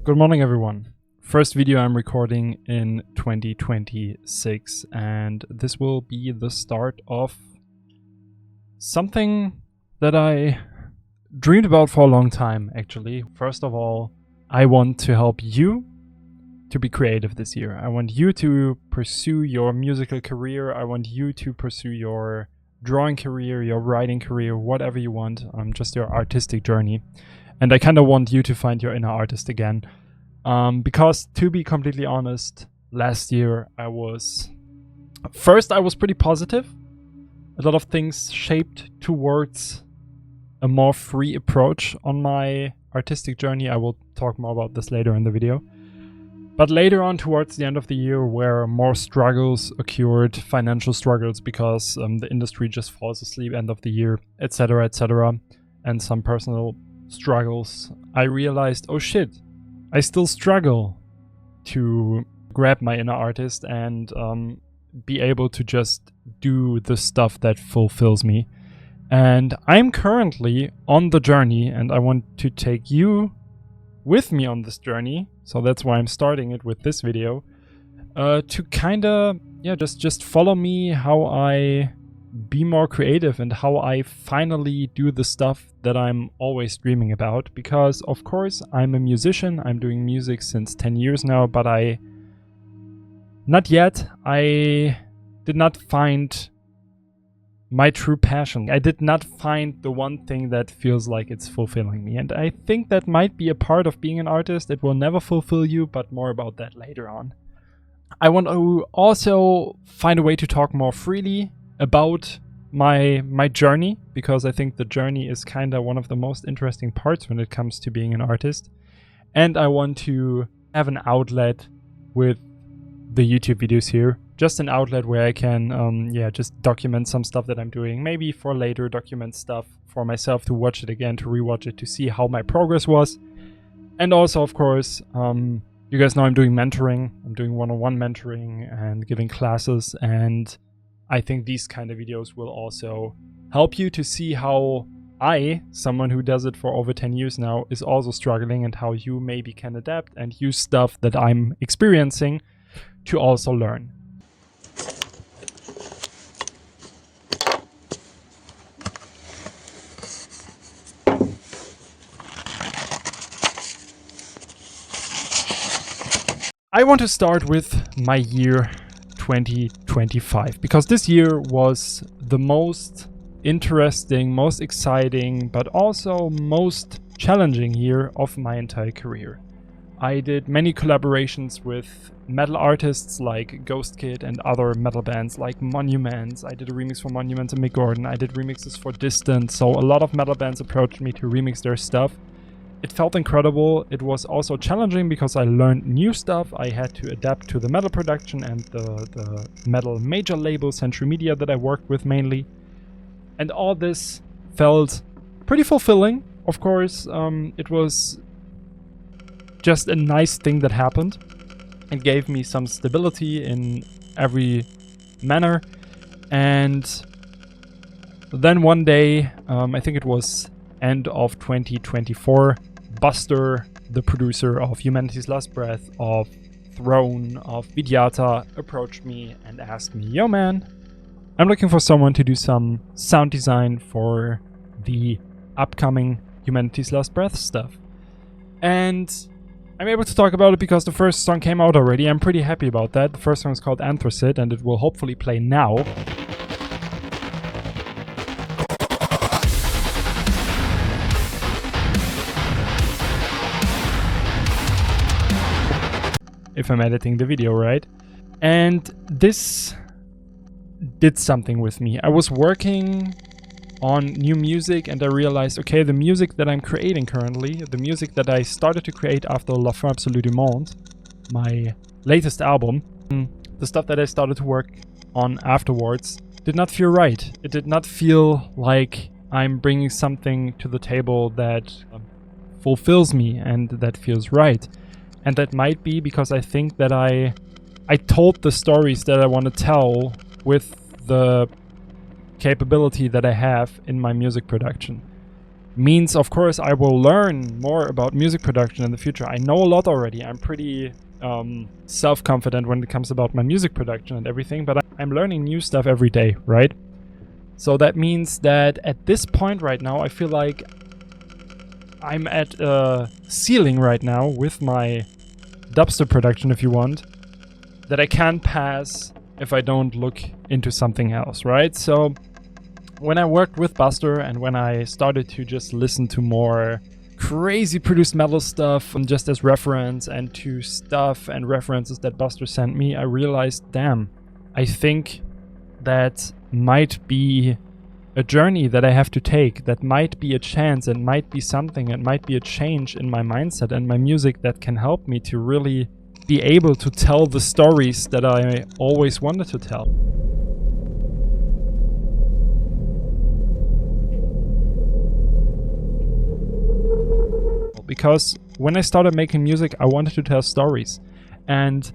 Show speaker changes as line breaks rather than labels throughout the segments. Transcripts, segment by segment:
Good morning, everyone. First video I'm recording in 2026, and this will be the start of something that I dreamed about for a long time, actually. First of all, I want to help you to be creative this year. I want you to pursue your musical career. I want you to pursue your drawing career, your writing career, whatever you want, just your artistic journey. And I kind of want you to find your inner artist again. Because to be completely honest, last year I was pretty positive. A lot of things shaped towards a more free approach on my artistic journey. I will talk more about this later in the video. But later on, towards the end of the year, where more struggles occurred, financial struggles because the industry just falls asleep end of the year, etc., and some personal struggles, I realized, oh shit, I still struggle to grab my inner artist and be able to just do the stuff that fulfills me. And I'm currently on the journey, and I want to take you with me on this journey. So that's why I'm starting it with this video, to kind of, just follow me how I be more creative and how I finally do the stuff that I'm always dreaming about. Because of course I'm a musician, I'm doing music since 10 years now, but I did not find my true passion. I did not find the one thing that feels like it's fulfilling me. And I think that might be a part of being an artist. It will never fulfill you, but more about that later on. I want to also find a way to talk more freely about my journey, because I think the journey is kind of one of the most interesting parts when it comes to being an artist. And I want to have an outlet with the YouTube videos here. Just an outlet where I can, just document some stuff that I'm doing. Maybe for later, document stuff for myself to watch it again, to rewatch it, to see how my progress was. And also, of course, you guys know I'm doing mentoring. I'm doing one-on-one mentoring and giving classes. And I think these kind of videos will also help you to see how I, someone who does it for over 10 years now, is also struggling, and how you maybe can adapt and use stuff that I'm experiencing to also learn. I want to start with my year 2025, because this year was the most interesting, most exciting, but also most challenging year of my entire career. I did many collaborations with metal artists like Ghost Kid and other metal bands like Monuments. I did a remix for Monuments and Mick Gordon. I did remixes for Distant. So a lot of metal bands approached me to remix their stuff. It felt incredible. It was also challenging because I learned new stuff. I had to adapt to the metal production and the metal major label Century Media that I worked with mainly. And all this felt pretty fulfilling. Of course, it was just a nice thing that happened and gave me some stability in every manner. And then one day, I think it was end of 2024, Buster, the producer of Humanity's Last Breath, of Throne, of Vidyata, approached me and asked me, yo man, I'm looking for someone to do some sound design for the upcoming Humanity's Last Breath stuff. And I'm able to talk about it because the first song came out already. I'm pretty happy about that. The first song is called Anthracite, and it will hopefully play now. If I'm editing the video right. And this did something with me. I was working on new music, and I realized, okay, the music that I'm creating currently, the music that I started to create after La Fin Absolue du Monde, my latest album, the stuff that I started to work on afterwards, did not feel right. It did not feel like I'm bringing something to the table that fulfills me and that feels right. And that might be because I think that I told the stories that I want to tell with the capability that I have in my music production. means, of course, I will learn more about music production in the future. I know a lot already. I'm pretty self-confident when it comes about my music production and everything, but I'm learning new stuff every day, right? So that means that at this point right now, I feel like I'm at a ceiling right now with my dubstep production, if you want, that I can't pass if I don't look into something else, right? So when I worked with Buster and when I started to just listen to more crazy produced metal stuff just as reference and to stuff and references that Buster sent me, I realized, damn, I think that might be a journey that I have to take, that might be a chance, and might be something, it might be a change in my mindset and my music that can help me to really be able to tell the stories that I always wanted to tell. Because when I started making music, I wanted to tell stories. And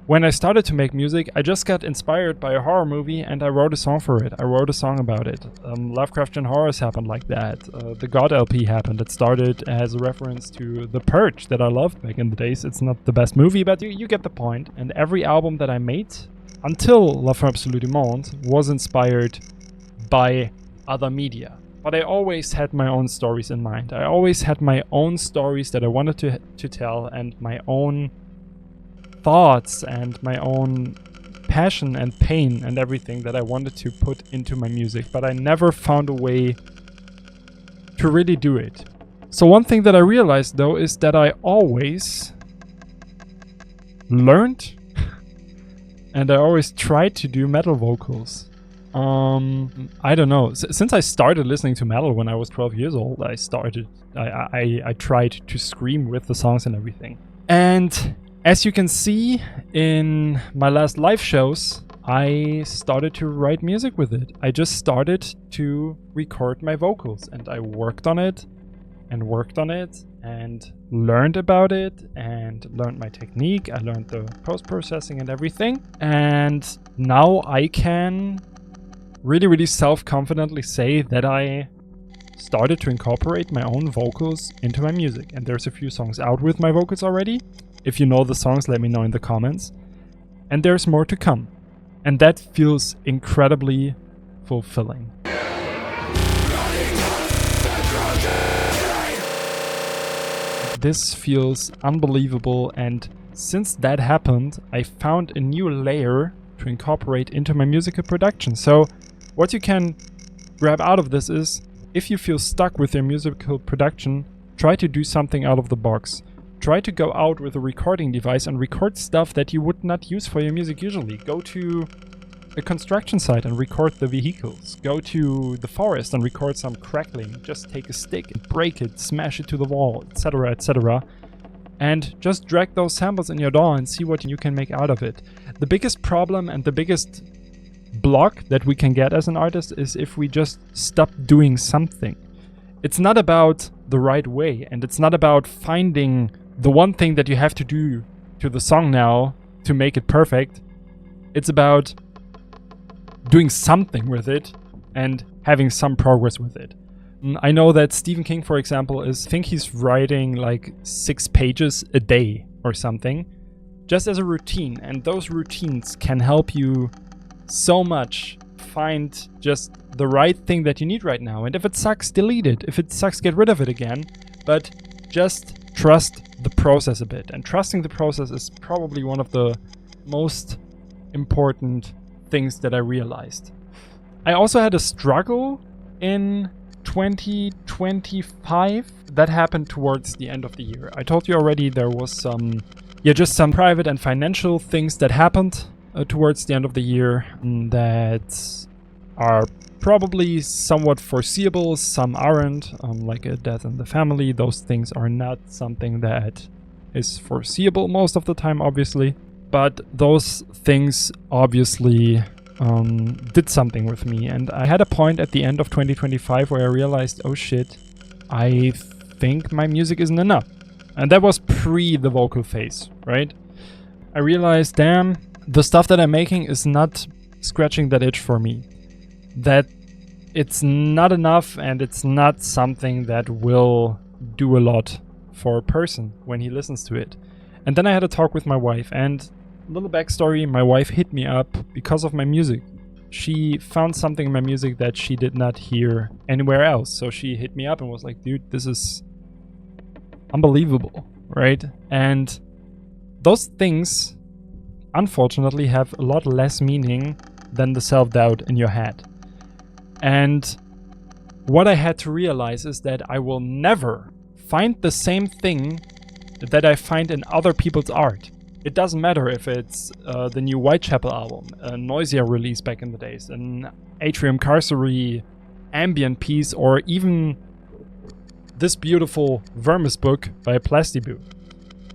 when I started to make music, I just got inspired by a horror movie and I wrote a song for it. I wrote a song about it. Lovecraftian horrors happened like that. The God LP happened. It started as a reference to The Purge that I loved back in the days. It's not the best movie, but you get the point. And every album that I made, until La Fin Absolue du Monde, was inspired by other media. But I always had my own stories in mind. I always had my own stories that I wanted to tell, and my own thoughts and my own passion and pain and everything that I wanted to put into my music. But I never found a way to really do it. So one thing that I realized though is that I always learned and I always tried to do metal vocals. I don't know. Since I started listening to metal when I was 12 years old, I tried to scream with the songs and everything. And as you can see in my last live shows, I started to write music with it. I just started to record my vocals and I worked on it and worked on it and learned about it and learned my technique. I learned the post-processing and everything. And now I can really self-confidently say that I started to incorporate my own vocals into my music. And there's a few songs out with my vocals already. If you know the songs, let me know in the comments. And there's more to come. And that feels incredibly fulfilling. This feels unbelievable, and since that happened, I found a new layer to incorporate into my musical production. So what you can grab out of this is, if you feel stuck with your musical production, try to do something out of the box. Try to go out with a recording device and record stuff that you would not use for your music usually. Go to a construction site and record the vehicles. Go to the forest and record some crackling. Just take a stick and break it, smash it to the wall, etc, etc. And just drag those samples in your DAW and see what you can make out of it. The biggest problem and the biggest block that we can get as an artist is if we just stop doing something. It's not about the right way, and it's not about finding the one thing that you have to do to the song now to make it perfect. It's about doing something with it and having some progress with it. I know that Stephen King, for example, I think he's writing like 6 pages a day or something, just as a routine. And those routines can help you so much find just the right thing that you need right now. And if it sucks, delete it. If it sucks, get rid of it again. But just trust the process a bit. And trusting the process is probably one of the most important things that I realized. I also had a struggle in 2025 that happened towards the end of the year. I told you already there was just some private and financial things that happened towards the end of the year that are probably somewhat foreseeable. Some aren't, like a death in the family. Those things are not something that is foreseeable most of the time, obviously. But those things obviously did something with me. And I had a point at the end of 2025 where I realized, oh shit, I think my music isn't enough. And that was pre the vocal phase, right? I realized, damn, the stuff that I'm making is not scratching that itch for me. That it's not enough, and it's not something that will do a lot for a person when he listens to it. And then I had a talk with my wife, and little backstory, my wife hit me up because of my music. She found something in my music that she did not hear anywhere else. So she hit me up and was like, dude, this is unbelievable, right? And those things, unfortunately, have a lot less meaning than the self-doubt in your head. And what I had to realize is that I will never find the same thing that I find in other people's art. It doesn't matter if it's the new Whitechapel album, a Noisia release back in the days, an Atrium Carcery ambient piece, or even this beautiful Vermis book by Plastiboo.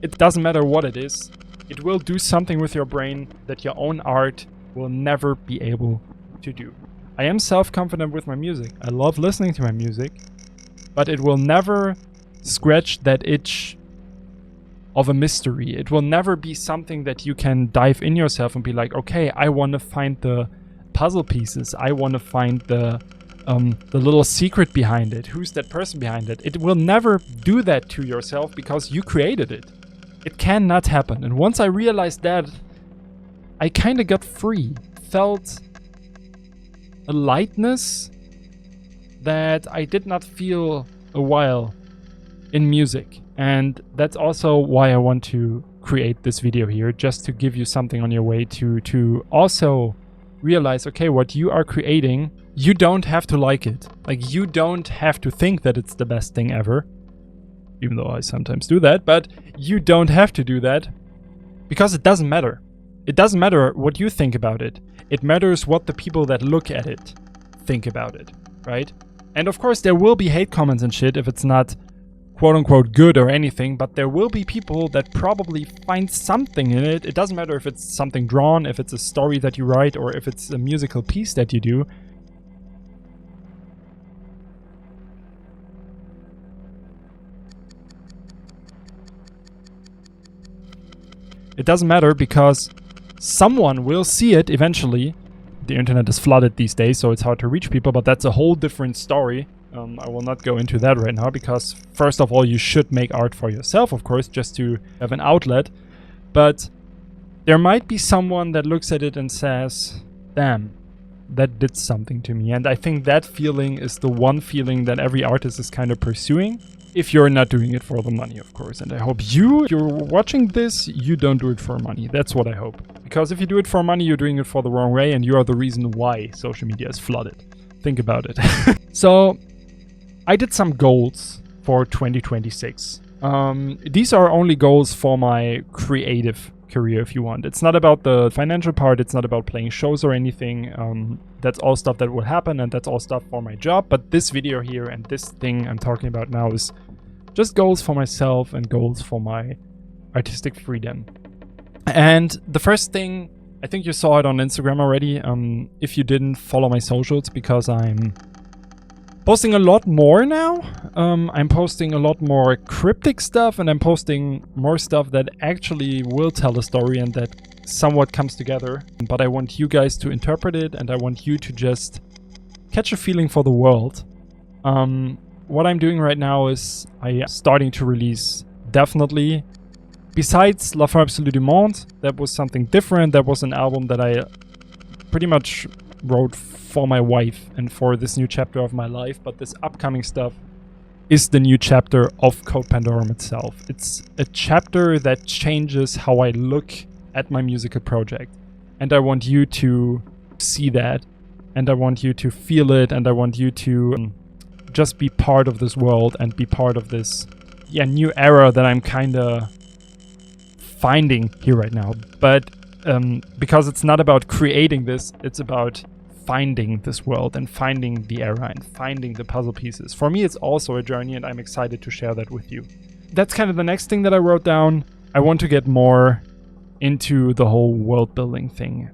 It doesn't matter what it is. It will do something with your brain that your own art will never be able to do. I am self-confident with my music. I love listening to my music, but it will never scratch that itch of a mystery. It will never be something that you can dive in yourself and be like, okay, I want to find the puzzle pieces. I want to find the little secret behind it. Who's that person behind it? It will never do that to yourself because you created it. It cannot happen. And once I realized that, I kind of got free. Felt a lightness that I did not feel a while in music. And that's also why I want to create this video here, just to give you something on your way to also realize, okay, what you are creating, you don't have to like it. Like, you don't have to think that it's the best thing ever, even though I sometimes do that, but you don't have to do that because it doesn't matter. It doesn't matter what you think about it. It matters what the people that look at it think about it, right? And of course, there will be hate comments and shit if it's not quote-unquote good or anything, but there will be people that probably find something in it. It doesn't matter if it's something drawn, if it's a story that you write, or if it's a musical piece that you do. It doesn't matter because someone will see it eventually. The internet is flooded these days, so it's hard to reach people, but that's a whole different story. I will not go into that right now because, first of all, you should make art for yourself, of course, just to have an outlet. But there might be someone that looks at it and says, damn, that did something to me. And I think that feeling is the one feeling that every artist is kind of pursuing, if you're not doing it for the money, of course. And I hope if you're watching this, you don't do it for money. That's what I hope. Because if you do it for money, you're doing it for the wrong way, and you are the reason why social media is flooded. Think about it. So I did some goals for 2026. These are only goals for my creative career, if you want. It's not about the financial part. It's not about playing shows or anything. That's all stuff that will happen, and that's all stuff for my job. But this video here and this thing I'm talking about now is just goals for myself and goals for my artistic freedom. And the first thing, I think you saw it on Instagram already. If you didn't, follow my socials because I'm posting a lot more now. I'm posting a lot more cryptic stuff, and I'm posting more stuff that actually will tell a story and that somewhat comes together. But I want you guys to interpret it, and I want you to just catch a feeling for the world. What I'm doing right now is I am starting to release, definitely, besides La Fin Absolue du Monde, that was something different. That was an album that I pretty much wrote for my wife and for this new chapter of my life, but this upcoming stuff is the new chapter of Code Pandorum itself. It's a chapter that changes how I look at my musical project, and I want you to see that, and I want you to feel it, and I want you to just be part of this world and be part of this new era that I'm kind of finding here right now. But because it's not about creating this, it's about finding this world and finding the era and finding the puzzle pieces. For me, it's also a journey, and I'm excited to share that with you. That's kind of the next thing that I wrote down. I want to get more into the whole world building thing.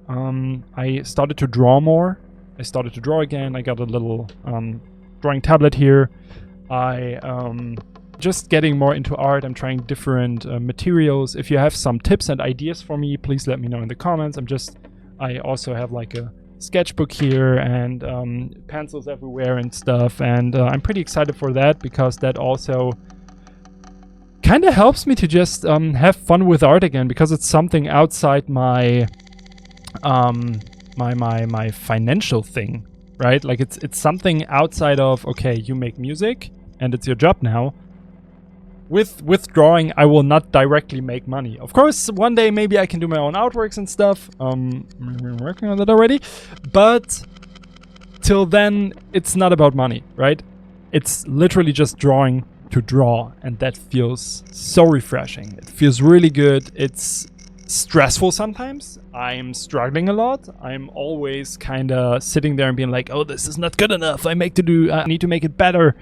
I started to draw more. I started to draw again. I got a little drawing tablet here. Just getting more into art. I'm trying different materials. If you have some tips and ideas for me, please let me know in the comments. I also have like a sketchbook here and pencils everywhere and stuff. And I'm pretty excited for that because that also kind of helps me to just have fun with art again, because it's something outside my my financial thing, right? Like it's something outside of, okay, you make music and it's your job now. With drawing, I will not directly make money. Of course, one day maybe I can do my own artworks and stuff. I'm working on that already. But till then, it's not about money, right? It's literally just drawing to draw, and that feels so refreshing. It feels really good. It's stressful sometimes. I'm struggling a lot. I'm always kind of sitting there and being like, oh, this is not good enough. I need to make it better,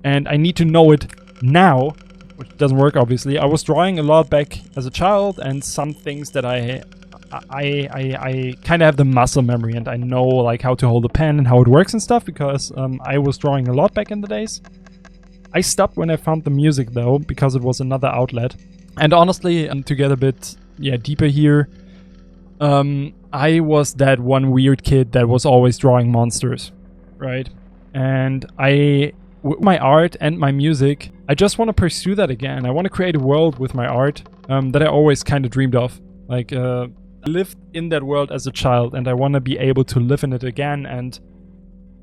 and I need to know it now, which doesn't work, obviously. I was drawing a lot back as a child, and some things that I kind of have the muscle memory, and I know like how to hold a pen and how it works and stuff, because I was drawing a lot back in the days. I stopped when I found the music though, because it was another outlet. And honestly, to get a bit deeper here, I was that one weird kid that was always drawing monsters, right? And with my art and my music, I just want to pursue that again. I want to create a world with my art that I always kind of dreamed of. Like, I lived in that world as a child, and I want to be able to live in it again and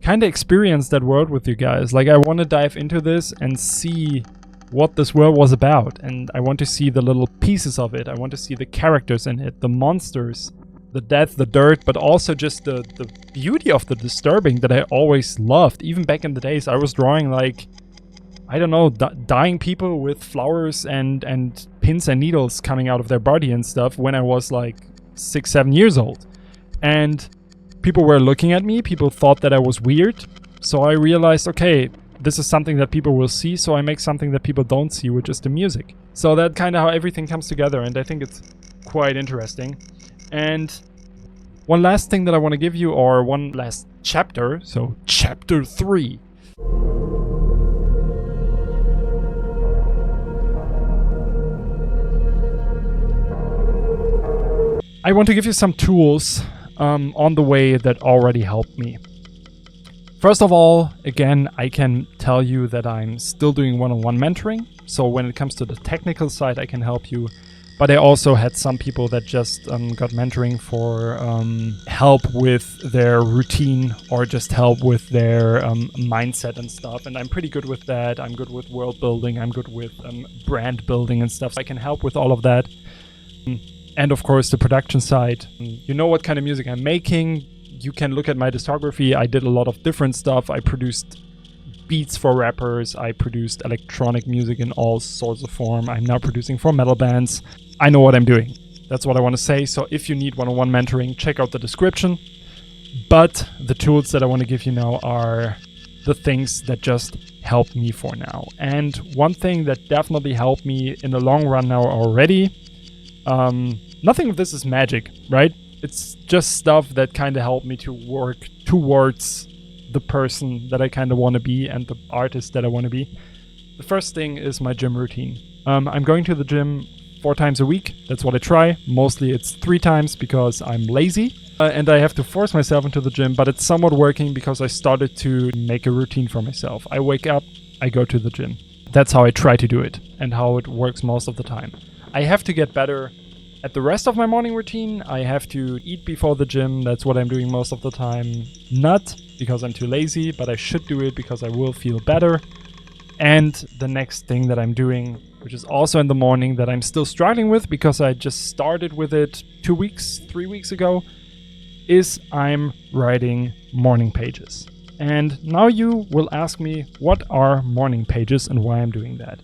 kind of experience that world with you guys. Like, I want to dive into this and see what this world was about, and I want to see the little pieces of it. I want to see the characters in it, the monsters, the death, the dirt, but also just the beauty of the disturbing that I always loved. Even back in the days, I was drawing like, I don't know, dying people with flowers and pins and needles coming out of their body and stuff when I was like 6-7 years old. And people were looking at me, people thought that I was weird. So I realized, okay, this is something that people will see, so I make something that people don't see, which is the music. So that's kind of how everything comes together, and I think it's quite interesting. And one last thing that I want to give you, or one last chapter, so chapter 3. I want to give you some tools on the way that already helped me. First of all, again, I can tell you that I'm still doing one-on-one mentoring. So when it comes to the technical side, I can help you. But I also had some people that just got mentoring for help with their routine, or just help with their mindset and stuff. And I'm pretty good with that. I'm good with world building. I'm good with brand building and stuff. So I can help with all of that. And of course, the production side. You know what kind of music I'm making. You can look at my discography. I did a lot of different stuff. I produced beats for rappers. I produced electronic music in all sorts of form. I'm now producing for metal bands. I know what I'm doing. That's what I want to say. So if you need one-on-one mentoring, check out the description. But the tools that I want to give you now are the things that just help me for now. And one thing that definitely helped me in the long run now already, nothing of this is magic, right? It's just stuff that kind of helped me to work towards the person that I kind of want to be and the artist that I want to be. The first thing is my gym routine. I'm going to the gym 4 times a week. That's what I try. Mostly it's 3 times because I'm lazy and I have to force myself into the gym, but it's somewhat working because I started to make a routine for myself. I wake up, I go to the gym. That's how I try to do it and how it works most of the time. I have to get better at the rest of my morning routine. I have to eat before the gym. That's what I'm doing most of the time. Not because I'm too lazy, but I should do it because I will feel better. And the next thing that I'm doing, which is also in the morning, that I'm still struggling with because I just started with it 3 weeks ago, is I'm writing morning pages. And now you will ask me, what are morning pages and why I'm doing that?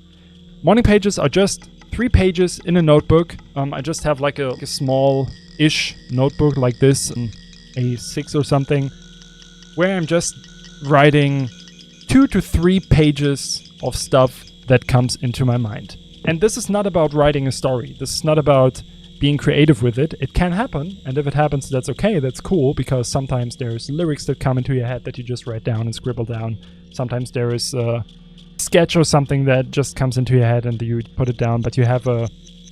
Morning pages are just 3 pages in a notebook. I just have like a small-ish notebook like this, A6 or something, where I'm just writing 2 to 3 pages of stuff that comes into my mind. And this is not about writing a story. This is not about being creative with it. It can happen, and if it happens, that's okay, that's cool, because sometimes there's lyrics that come into your head that you just write down and scribble down. Sometimes there is sketch or something that just comes into your head and you put it down, but you have a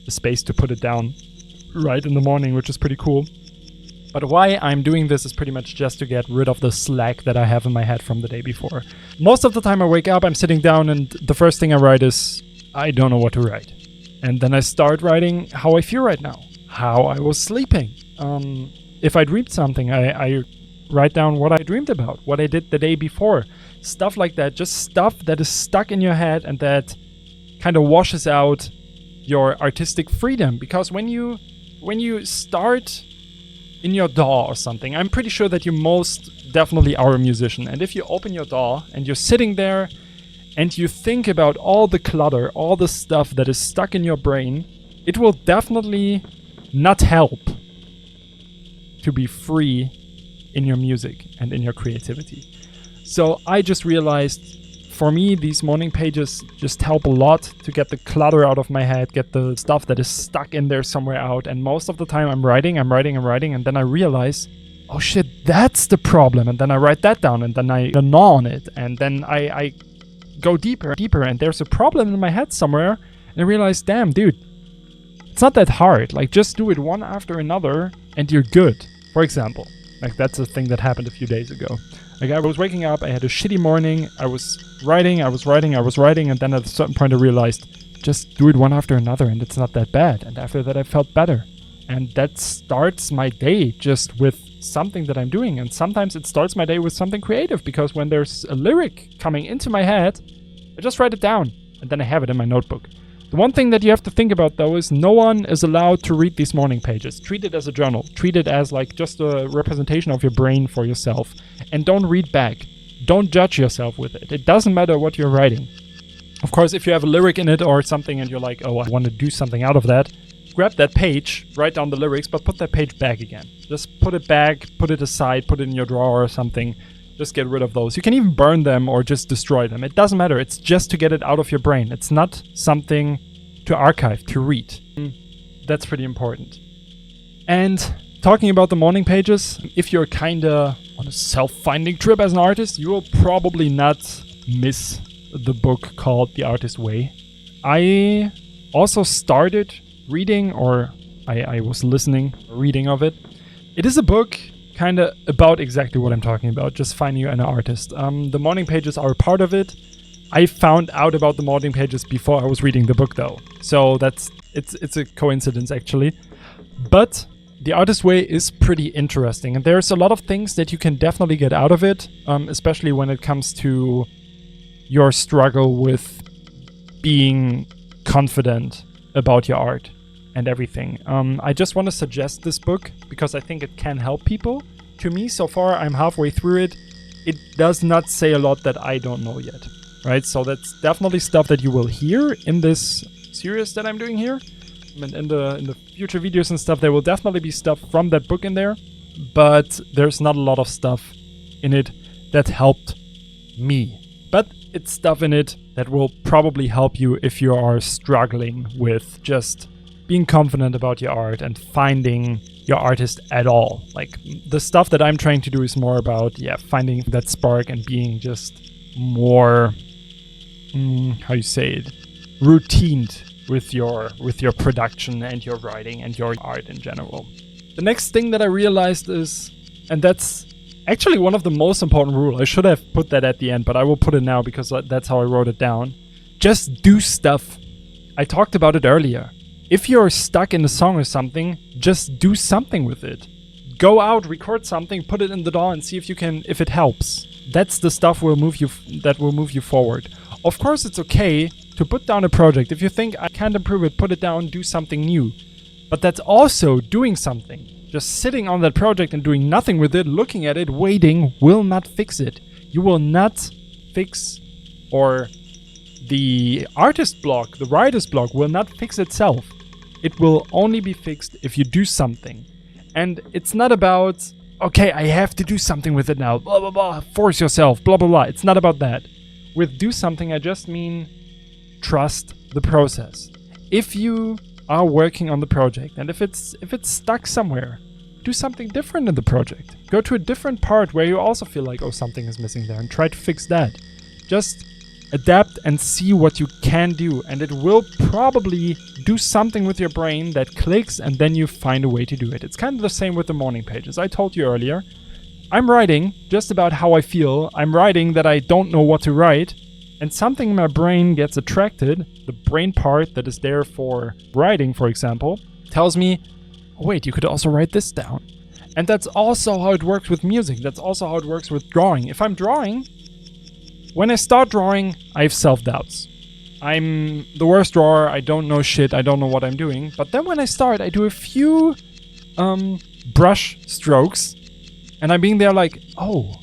space to put it down right in the morning, which is pretty cool. But why I'm doing this is pretty much just to get rid of the slack that I have in my head from the day before. Most of the time I wake up, I'm sitting down, and the first thing I write is, I don't know what to write. And then I start writing how I feel right now, how I was sleeping. If I dreamed something, I write down what I dreamed about, what I did the day before. Stuff like that, just stuff that is stuck in your head and that kind of washes out your artistic freedom. Because when you start in your DAW or something, I'm pretty sure that you most definitely are a musician. And if you open your DAW and you're sitting there and you think about all the clutter, all the stuff that is stuck in your brain, it will definitely not help to be free in your music and in your creativity. So I just realized, for me, these morning pages just help a lot to get the clutter out of my head, get the stuff that is stuck in there somewhere out. And most of the time I'm writing, and then I realize, oh shit, that's the problem. And then I write that down, and then I gnaw on it, and then I go deeper, and there's a problem in my head somewhere, and I realize, damn, dude, it's not that hard. Like, just do it one after another, and you're good. For example, like, that's a thing that happened a few days ago. Like, I was waking up, I had a shitty morning, I was writing, and then at a certain point I realized, just do it one after another, and it's not that bad. And after that I felt better. And that starts my day just with something that I'm doing. And sometimes it starts my day with something creative, because when there's a lyric coming into my head, I just write it down, and then I have it in my notebook. The one thing that you have to think about, though, is no one is allowed to read these morning pages. Treat it as a journal. Treat it as like just a representation of your brain for yourself. And don't read back. Don't judge yourself with it. It doesn't matter what you're writing. Of course, if you have a lyric in it or something and you're like, oh, I want to do something out of that, grab that page, write down the lyrics, but put that page back again. Just put it back, put it aside, put it in your drawer or something. Just get rid of those. You can even burn them or just destroy them. It doesn't matter. It's just to get it out of your brain. It's not something to archive, to read. That's pretty important. And talking about the morning pages, if you're kinda on a self-finding trip as an artist, you will probably not miss the book called The Artist Way. I also started reading, or I was listening, reading of it. It is a book kind of about exactly what I'm talking about, just finding an artist. The morning pages are a part of it. I found out about the morning pages before I was reading the book, though. So it's a coincidence, actually. But The Artist Way is pretty interesting, and there's a lot of things that you can definitely get out of it, especially when it comes to your struggle with being confident about your art and everything. I just want to suggest this book because I think it can help people. To me, so far, I'm halfway through it. It does not say a lot that I don't know yet, right? So that's definitely stuff that you will hear in this series that I'm doing here. And in the future videos and stuff, there will definitely be stuff from that book in there, but there's not a lot of stuff in it that helped me. But it's stuff in it that will probably help you if you are struggling with just being confident about your art and finding your artist at all. Like, the stuff that I'm trying to do is more about, finding that spark and being just more, how you say it, routined with your production and your writing and your art in general. The next thing that I realized is, and that's actually one of the most important rules. I should have put that at the end, but I will put it now because that's how I wrote it down. Just do stuff. I talked about it earlier. If you're stuck in a song or something, just do something with it. Go out, record something, put it in the DAW and see if it helps. That's the stuff that will move you forward. Of course, it's okay to put down a project. If you think I can't improve it, put it down, do something new. But that's also doing something. Just sitting on that project and doing nothing with it, looking at it, waiting, will not fix it. You will not fix, or the artist block, the writer's block will not fix itself. It will only be fixed if you do something. And it's not about, okay, I have to do something with it now, blah, blah, blah, force yourself, blah, blah, blah. It's not about that. With do something, I just mean trust the process. If you are working on the project and if it's stuck somewhere, do something different in the project. Go to a different part where you also feel like, oh, something is missing there, and try to fix that. Just adapt and see what you can do, and it will probably do something with your brain that clicks, and then you find a way to do it. It's kind of the same with the morning pages. I told you earlier, I'm writing just about how I feel. I'm writing that I don't know what to write, and something in my brain gets attracted. The brain part that is there for writing, for example, tells me, oh, wait, you could also write this down. And that's also how it works with music. That's also how it works with drawing. If I'm drawing, when I start drawing, I have self-doubts. I'm the worst drawer. I don't know shit. I don't know what I'm doing. But then when I start, I do a few brush strokes, and I'm being there like, oh,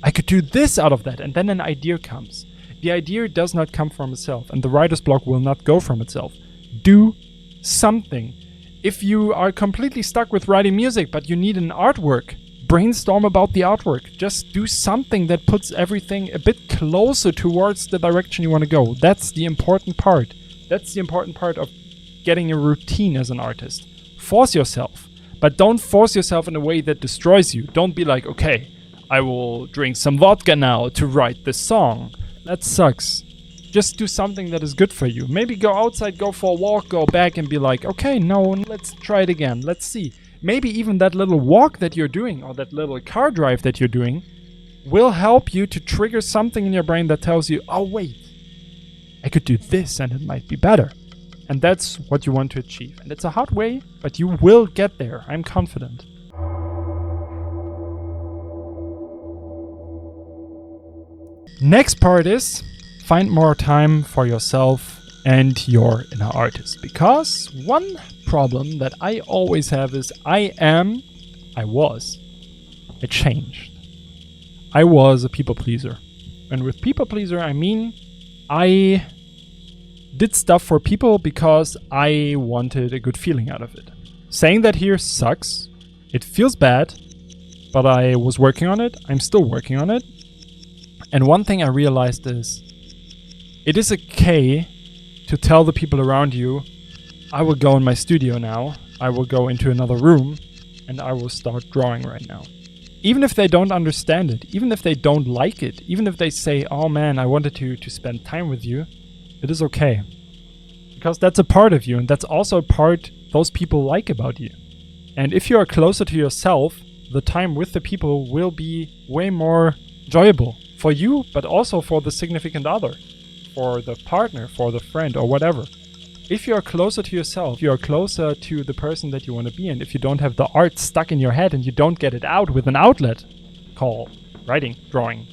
I could do this out of that. And then an idea comes. The idea does not come from itself, and the writer's block will not go from itself. Do something. If you are completely stuck with writing music, but you need an artwork, brainstorm about the artwork. Just do something that puts everything a bit closer towards the direction you want to go. That's the important part. That's the important part of getting a routine as an artist. Force yourself, but don't force yourself in a way that destroys you. Don't be like, okay, I will drink some vodka now to write this song. That sucks. Just do something that is good for you. Maybe go outside, go for a walk, go back and be like, okay, no, let's try it again. Let's see. Maybe even that little walk that you're doing or that little car drive that you're doing will help you to trigger something in your brain that tells you, oh, wait, I could do this and it might be better. And that's what you want to achieve. And it's a hard way, but you will get there. I'm confident. Next part is find more time for yourself and your inner artist. Because one problem that I always have is I changed. I was a people pleaser. And with people pleaser, I mean I did stuff for people because I wanted a good feeling out of it. Saying that here sucks. It feels bad, but I was working on it. I'm still working on it. And one thing I realized is it is okay to tell the people around you, I will go in my studio now, I will go into another room, and I will start drawing right now. Even if they don't understand it, even if they don't like it, even if they say, oh man, I wanted to spend time with you, it is okay. Because that's a part of you, and that's also a part those people like about you. And if you are closer to yourself, the time with the people will be way more enjoyable for you, but also for the significant other, for the partner, for the friend, or whatever. If you are closer to yourself, you are closer to the person that you want to be, and if you don't have the art stuck in your head and you don't get it out with an outlet called writing, drawing,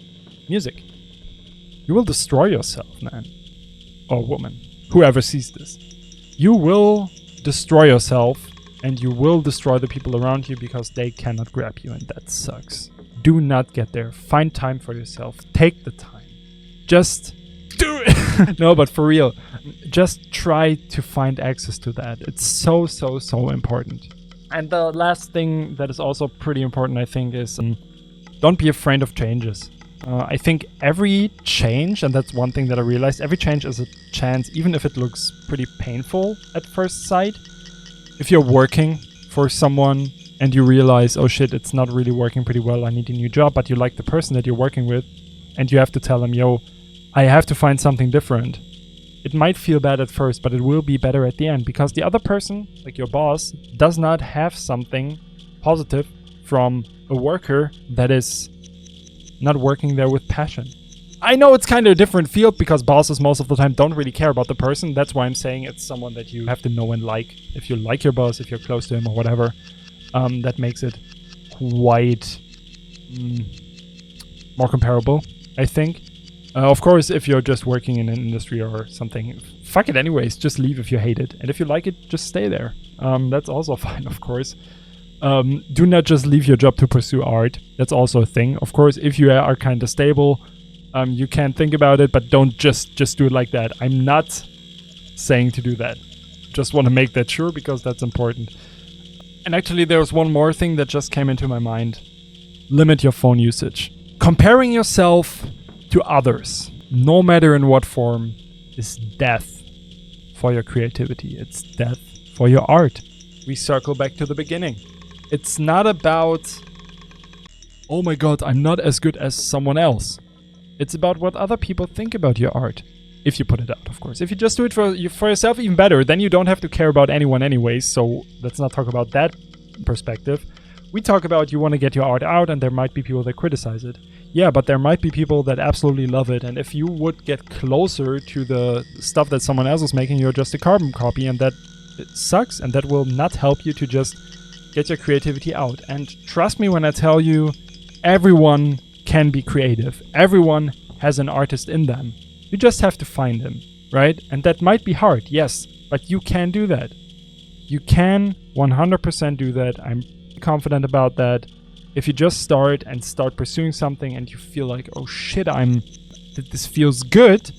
music, you will destroy yourself, man. Or woman. Whoever sees this. You will destroy yourself, and you will destroy the people around you because they cannot grab you, and that sucks. Do not get there. Find time for yourself. Take the time. Just do it. No, but for real, just try to find access to that. It's so important. And the last thing that is also pretty important, I think, is don't be afraid of changes. I think every change, and that's one thing that I realized, every change is a chance, even if it looks pretty painful at first sight. If you're working for someone and you realize, oh shit, it's not really working pretty well, I need a new job, but you like the person that you're working with, and you have to tell them, yo, I have to find something different. It might feel bad at first, but it will be better at the end, because the other person, like your boss, does not have something positive from a worker that is not working there with passion. I know it's kind of a different field because bosses most of the time don't really care about the person. That's why I'm saying it's someone that you have to know and like. If you like your boss, if you're close to him or whatever, that makes it quite more comparable, I think. Of course, if you're just working in an industry or something, fuck it anyways, just leave if you hate it. And if you like it, just stay there. That's also fine, of course. Do not just leave your job to pursue art. That's also a thing. Of course, if you are kind of stable, you can think about it, but don't just do it like that. I'm not saying to do that. Just want to make that sure because that's important. And actually, there's one more thing that just came into my mind. Limit your phone usage. Comparing yourself to others, no matter in what form, is death for your creativity. It's death for your art. We circle back to the beginning. It's not about, oh my god, I'm not as good as someone else. It's about what other people think about your art. If you put it out, of course. If you just do it for yourself, even better. Then you don't have to care about anyone anyways. So let's not talk about that perspective. We talk about you want to get your art out and there might be people that criticize it. Yeah, but there might be people that absolutely love it. And if you would get closer to the stuff that someone else is making, you're just a carbon copy, and that it sucks, and that will not help you to just get your creativity out. And trust me when I tell you, everyone can be creative. Everyone has an artist in them. You just have to find him, right? And that might be hard, yes, but you can do that. You can 100% do that. I'm confident about that. If you just start pursuing something and you feel like, oh shit, this feels good,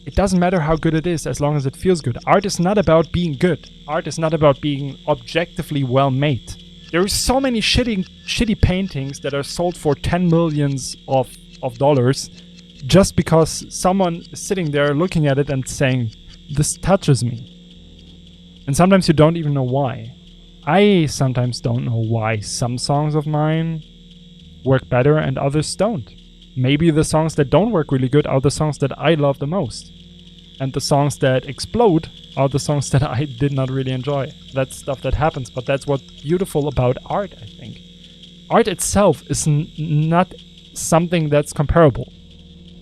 it doesn't matter how good it is as long as it feels good. Art is not about being good. Art is not about being objectively well made. There are so many shitty paintings that are sold for 10 millions of dollars just because someone is sitting there looking at it and saying, this touches me. And sometimes you don't even know why. I sometimes don't know why some songs of mine work better and others don't. Maybe the songs that don't work really good are the songs that I love the most. And the songs that explode are the songs that I did not really enjoy. That's stuff that happens, but that's what's beautiful about art, I think. Art itself is not something that's comparable.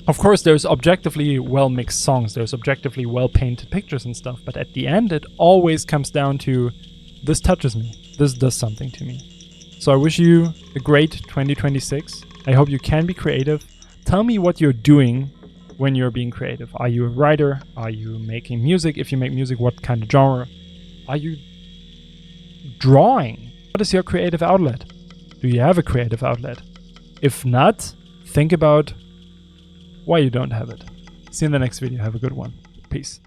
Of course, there's objectively well-mixed songs, there's objectively well-painted pictures and stuff, but at the end, it always comes down to, this touches me, this does something to me. So I wish you a great 2026. I hope you can be creative. Tell me what you're doing when you're being creative. Are you a writer? Are you making music? If you make music, what kind of genre? Are you drawing? What is your creative outlet? Do you have a creative outlet? If not, think about why you don't have it. See you in the next video. Have a good one. Peace.